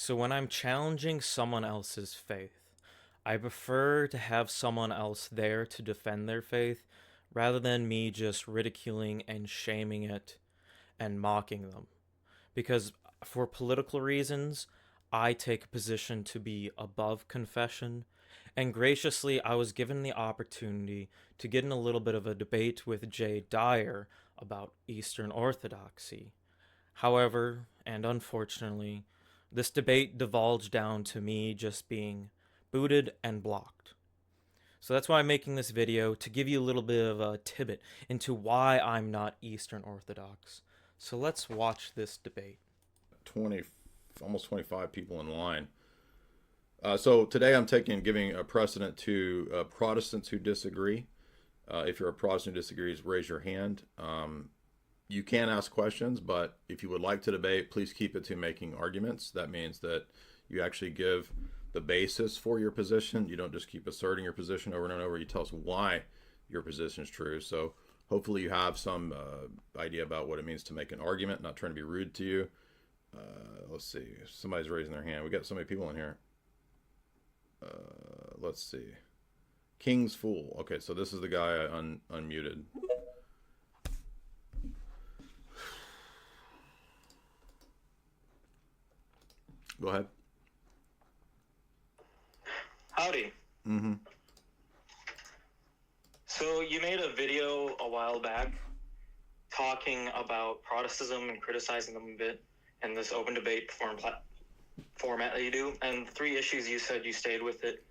So when I'm challenging someone else's faith, I prefer to have someone else there to defend their faith rather than me just ridiculing and shaming it and mocking them. Because for political reasons, I take a position to be above confession, and graciously I was given the opportunity to get in a little bit of a debate with Dyer about Eastern Orthodoxy. However, and unfortunately, this debate divulged down to me just being booted and blocked. So that's why I'm making this video, to give you a little bit of a tidbit into why I'm not Eastern Orthodox. So let's watch this debate. 20, almost 25 people in line. So today I'm giving a precedent to Protestants who disagree. If you're a Protestant who disagrees, raise your hand. You can ask questions, but if you would like to debate, please keep it to making arguments. That means that you actually give the basis for your position. You don't just keep asserting your position over and over. You tell us why your position is true. So hopefully you have some idea about what it means to make an argument, not trying to be rude to you. Let's see. Somebody's raising their hand. We got so many people in here. Let's see. King's Fool. Okay, so this is the guy I unmuted. Go ahead. Howdy. Mm-hmm. So you made a video a while back talking about Protestantism and criticizing them a bit in this open debate format that you do. And the three issues you said you stayed with it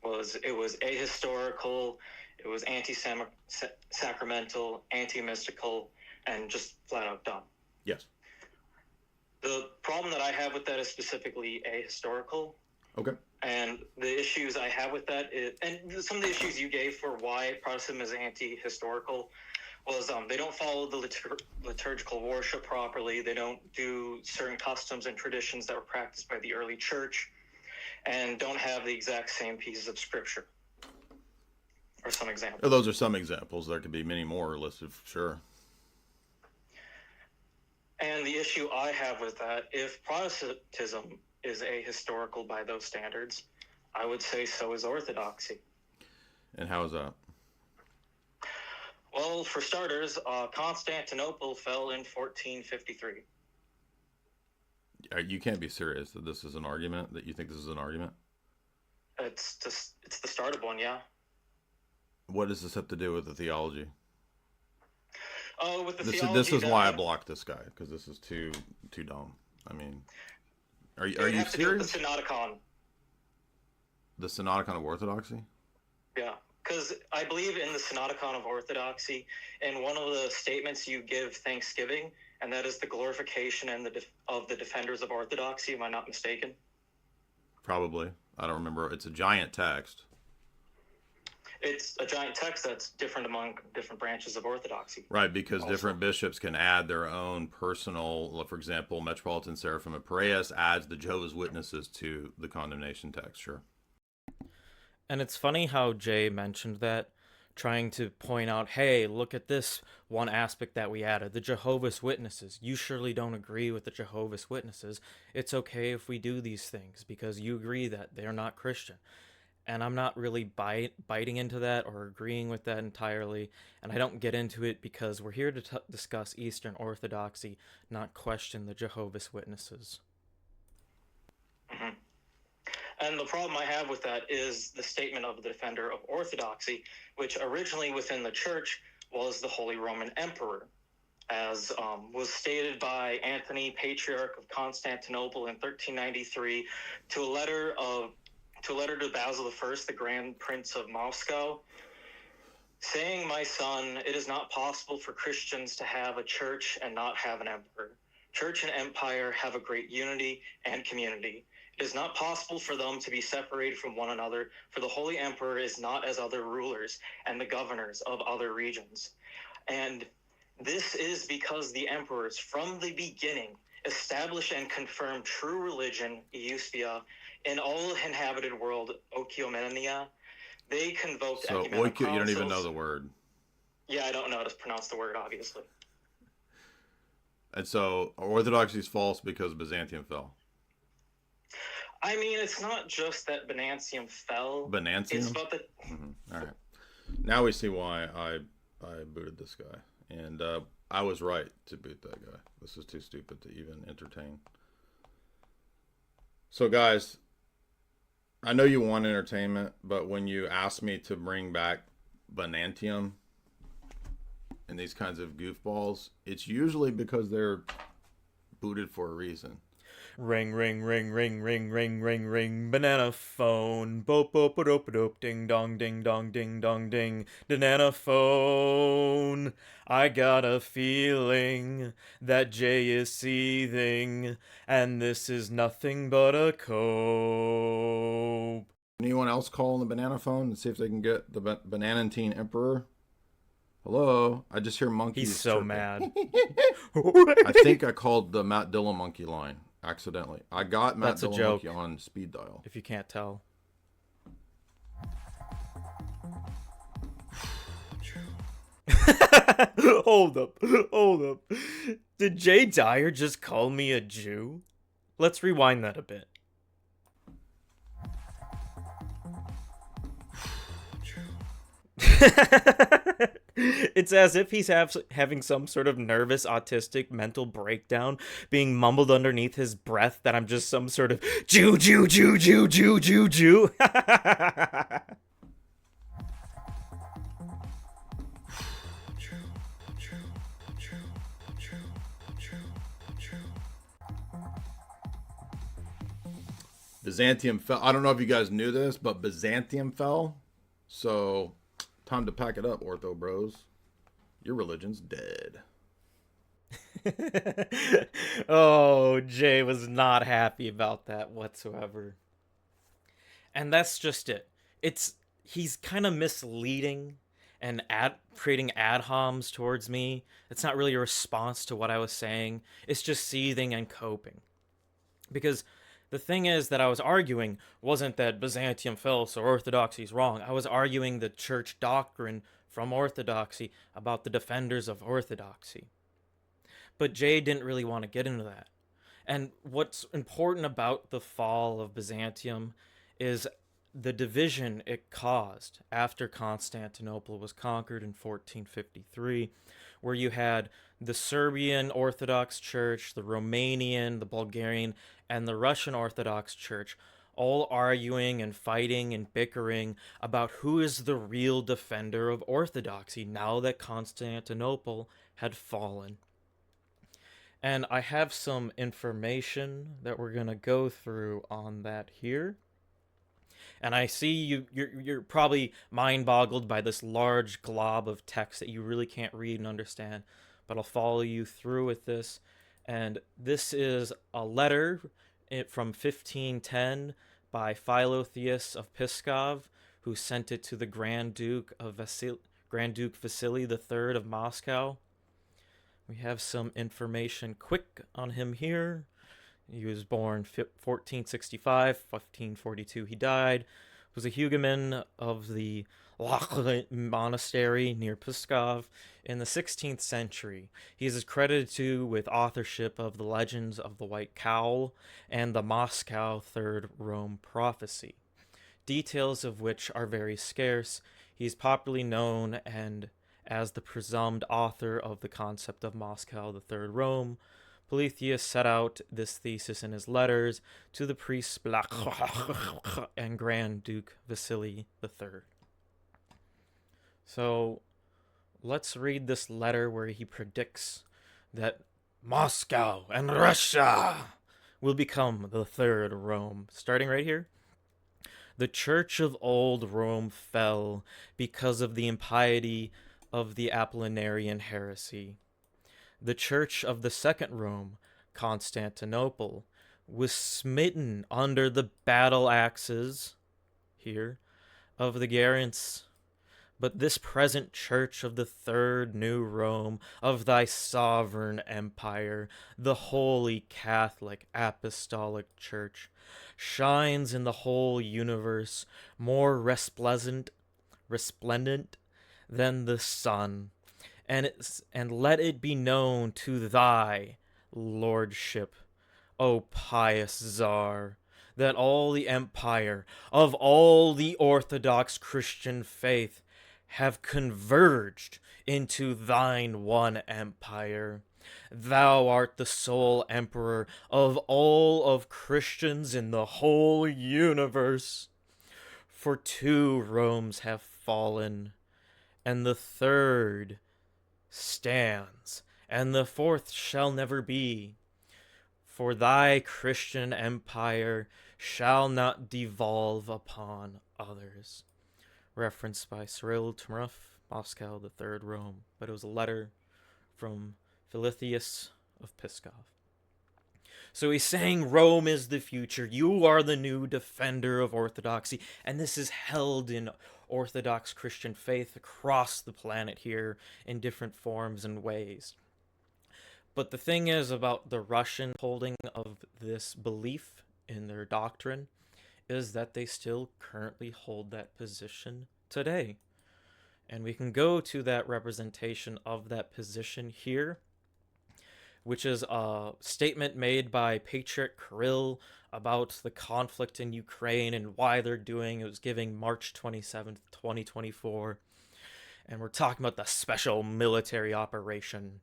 was ahistorical, it was anti-sacramental, anti-mystical, and just flat out dumb. Yes. The problem that I have with that is specifically ahistorical. Okay. And the issues I have with that is, and some of the issues you gave for why Protestantism is anti-historical was they don't follow the liturgical worship properly. They don't do certain customs and traditions that were practiced by the early church, and don't have the exact same pieces of scripture. Or some examples. Those are some examples. There could be many more listed, sure. And the issue I have with that, if Protestantism is ahistorical by those standards, I would say so is Orthodoxy. And how is that? Well, for starters, Constantinople fell in 1453. You can't be serious that this is an argument, that you think this is an argument? It's the start of one, yeah. What does this have to do with the theology? With the This theology, is why I blocked this guy, because this is too dumb. I mean, are you serious? To do with the Synodicon. The Synodicon of Orthodoxy? Yeah, because I believe in the Synodicon of Orthodoxy, and one of the statements you give Thanksgiving, and that is the glorification and of the defenders of Orthodoxy. Am I not mistaken? Probably. I don't remember. It's a giant text. It's a giant text that's different among different branches of Orthodoxy. Right, because different bishops can add their own personal, for example, Metropolitan Seraphim of Piraeus adds the Jehovah's Witnesses to the condemnation text, sure. And it's funny how Jay mentioned that, trying to point out, hey, look at this one aspect that we added, the Jehovah's Witnesses. You surely don't agree with the Jehovah's Witnesses. It's okay if we do these things because you agree that they're not Christian. And I'm not really biting into that or agreeing with that entirely, and I don't get into it because we're here to discuss Eastern Orthodoxy, not question the Jehovah's Witnesses. Mm-hmm. And the problem I have with that is the statement of the defender of Orthodoxy, which originally within the church was the Holy Roman Emperor, as was stated by Anthony, Patriarch of Constantinople in 1393, to a letter to Basil I, the Grand Prince of Moscow, saying, "My son, it is not possible for Christians to have a church and not have an emperor. Church and empire have a great unity and community. It is not possible for them to be separated from one another, for the Holy Emperor is not as other rulers and the governors of other regions. And this is because the emperors from the beginning establish and confirm true religion, Euspia, in all inhabited world, Oikoumenia. They convoked ecumenical councils." You don't even know the word. Yeah, I don't know how to pronounce the word, obviously. And so Orthodoxy is false because Byzantium fell. I mean, it's not just that Venantium fell. Venantium? It's about the... All right. Now we see why I booted this guy. And I was right to boot that guy. This is too stupid to even entertain. So, guys, I know you want entertainment, but when you ask me to bring back Venantium and these kinds of goofballs, it's usually because they're booted for a reason. Ring, ring, ring, ring, ring, ring, ring, ring, banana phone. Boop, boop, boop, boop, ding dong, ding dong, ding dong, ding. Banana phone. I got a feeling that Jay is seething, and this is nothing but a cope. Anyone else call on the banana phone and see if they can get the Bananantine Emperor? Hello? I just hear monkeys. He's so chirping. mad. I think I called the Matt Dillon monkey line accidentally. I got Matt Dillon monkey on speed dial. If you can't tell. Hold up. Did Jay Dyer just call me a Jew? Let's rewind that a bit. It's as if he's having some sort of nervous autistic mental breakdown being mumbled underneath his breath that I'm just some sort of Jew. Byzantium fell. I don't know if you guys knew this, but Byzantium fell. So, time to pack it up, Ortho Bros. Your religion's dead. Oh, Jay was not happy about that whatsoever. And that's just it. He's kind of misleading and creating ad homs towards me. It's not really a response to what I was saying. It's just seething and coping. Because the thing is that I was arguing wasn't that Byzantium fell, so Orthodoxy is wrong. I was arguing the church doctrine from Orthodoxy about the defenders of Orthodoxy. But Jay didn't really want to get into that. And what's important about the fall of Byzantium is the division it caused after Constantinople was conquered in 1453, where you had the Serbian Orthodox Church, the Romanian, the Bulgarian, and the Russian Orthodox Church all arguing and fighting and bickering about who is the real defender of Orthodoxy now that Constantinople had fallen. And I have some information that we're going to go through on that here. And I see you're probably mind-boggled by this large glob of text that you really can't read and understand, but I'll follow you through with this. And this is a letter from 1510 by Philotheus of Pskov, who sent it to the Grand Duke Vasily III of Moscow. We have some information quick on him here. He was born 1465, 1542 he died. Was a Huguenon of the Lachlan Monastery near Pskov in the 16th century. He is credited with authorship of the Legends of the White Cowl and the Moscow Third Rome Prophecy, details of which are very scarce. He is popularly known as the presumed author of the concept of Moscow the Third Rome. Philotheus set out this thesis in his letters to the priests and Grand Duke Vasily III. So let's read this letter where he predicts that Moscow and Russia will become the Third Rome. Starting right here. The Church of Old Rome fell because of the impiety of the Apollinarian heresy. The Church of the Second Rome, Constantinople, was smitten under the battle axes, here, of the Garantes. But this present Church of the Third New Rome, of thy sovereign empire, the Holy Catholic Apostolic Church, shines in the whole universe more resplendent than the sun. And let it be known to thy lordship, O pious Tsar, that all the empire of all the Orthodox Christian faith have converged into thine one empire. Thou art the sole emperor of all of Christians in the whole universe. For 2 Romes have fallen, and the 3rd stands, and the 4th shall never be. For thy Christian empire shall not devolve upon others. Referenced by Cyril Timurov, Moscow, the 3rd Rome. But it was a letter from Philotheus of Pskov. So he's saying Rome is the future. You are the new defender of orthodoxy. And this is held in Orthodox Christian faith across the planet here in different forms and ways. But the thing is about the Russian holding of this belief in their doctrine is that they still currently hold that position today. And we can go to that representation of that position here, which is a statement made by Patriarch Kirill about the conflict in Ukraine and why they're doing. It was giving March 27th, 2024. And we're talking about the special military operation.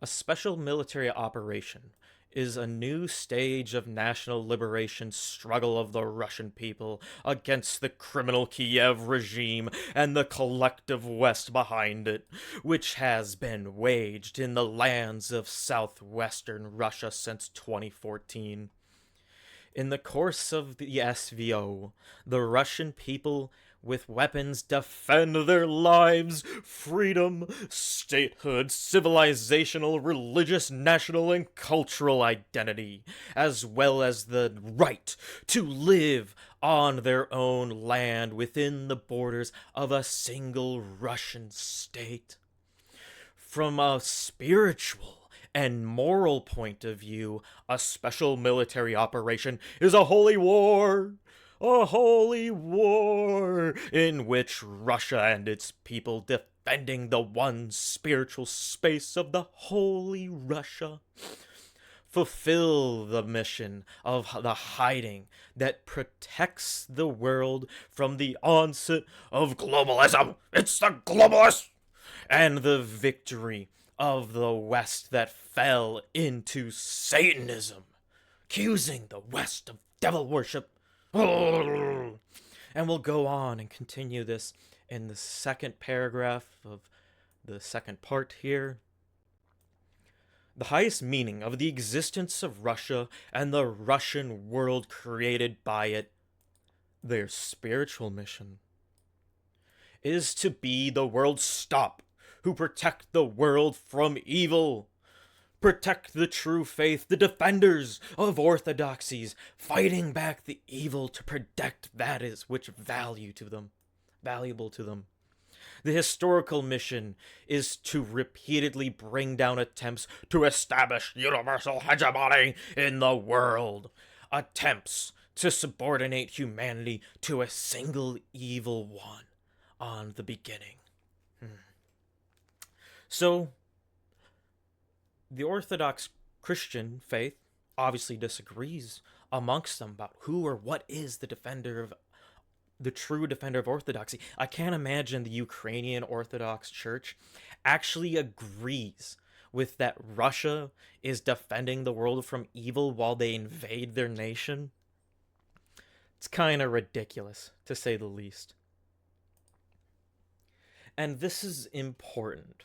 A special military operation is a new stage of national liberation struggle of the Russian people against the criminal Kiev regime and the collective West behind it, which has been waged in the lands of southwestern Russia since 2014. In the course of the SVO, the Russian people with weapons defend their lives, freedom, statehood, civilizational, religious, national, and cultural identity, as well as the right to live on their own land within the borders of a single Russian state. From a spiritual and moral point of view, a special military operation is a holy war. A holy war in which Russia and its people defending the one spiritual space of the Holy Russia fulfill the mission of the hiding that protects the world from the onset of globalism. It's the globalists! And the victory of the West that fell into Satanism, accusing the West of devil worship. And we'll go on and continue this in the 2nd paragraph of the 2nd part here. The highest meaning of the existence of Russia and the Russian world created by it, their spiritual mission, is to be the world's stop, who protect the world from evil. Protect the true faith, the defenders of orthodoxies, fighting back the evil to protect that is which valuable to them. The historical mission is to repeatedly bring down attempts to establish universal hegemony in the world. Attempts to subordinate humanity to a single evil one on the beginning. So, the Orthodox Christian faith obviously disagrees amongst them about who or what is the true defender of orthodoxy. I can't imagine the Ukrainian Orthodox Church actually agrees with that Russia is defending the world from evil while they invade their nation. It's kind of ridiculous, to say the least. And this is important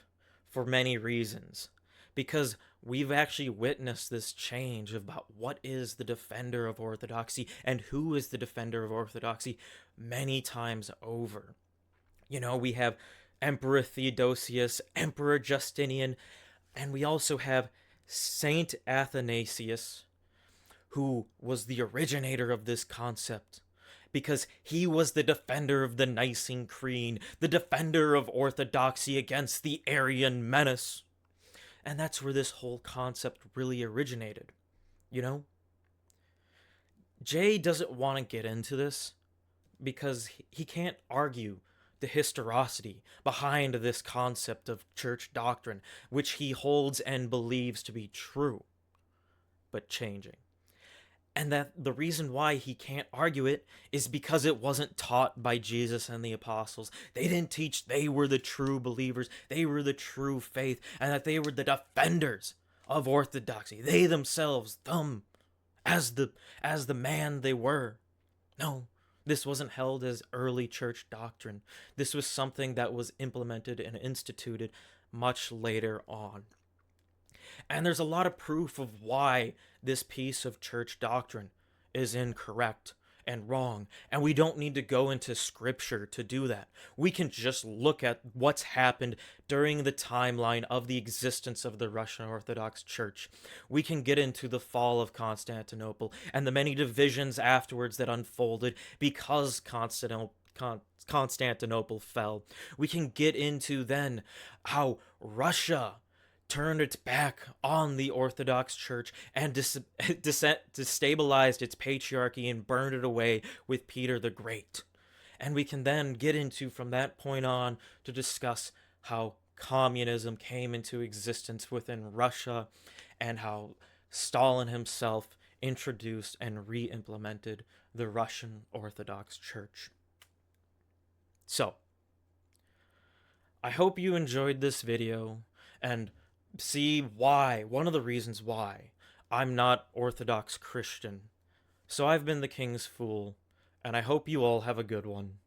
for many reasons, because we've actually witnessed this change about what is the defender of orthodoxy and who is the defender of orthodoxy many times over. You know, we have Emperor Theodosius, Emperor Justinian, and we also have Saint Athanasius, who was the originator of this concept, because he was the defender of the Nicene Creed, the defender of orthodoxy against the Arian menace. And that's where this whole concept really originated, you know? Jay doesn't want to get into this because he can't argue the historicity behind this concept of church doctrine, which he holds and believes to be true, but changing. And that the reason why he can't argue it is because it wasn't taught by Jesus and the apostles. They didn't teach they were the true believers, they were the true faith, and that they were the defenders of orthodoxy. They themselves, as the man they were. No, this wasn't held as early church doctrine. This was something that was implemented and instituted much later on. And there's a lot of proof of why this piece of church doctrine is incorrect and wrong. And we don't need to go into scripture to do that. We can just look at what's happened during the timeline of the existence of the Russian Orthodox Church. We can get into the fall of Constantinople and the many divisions afterwards that unfolded because Constantinople fell. We can get into then how Russia turned its back on the Orthodox Church and destabilized its patriarchy and burned it away with Peter the Great. And we can then get into, from that point on, to discuss how communism came into existence within Russia and how Stalin himself introduced and re-implemented the Russian Orthodox Church. So, I hope you enjoyed this video and see why, one of the reasons why, I'm not Orthodox Christian. So I've been the King's Fool, and I hope you all have a good one.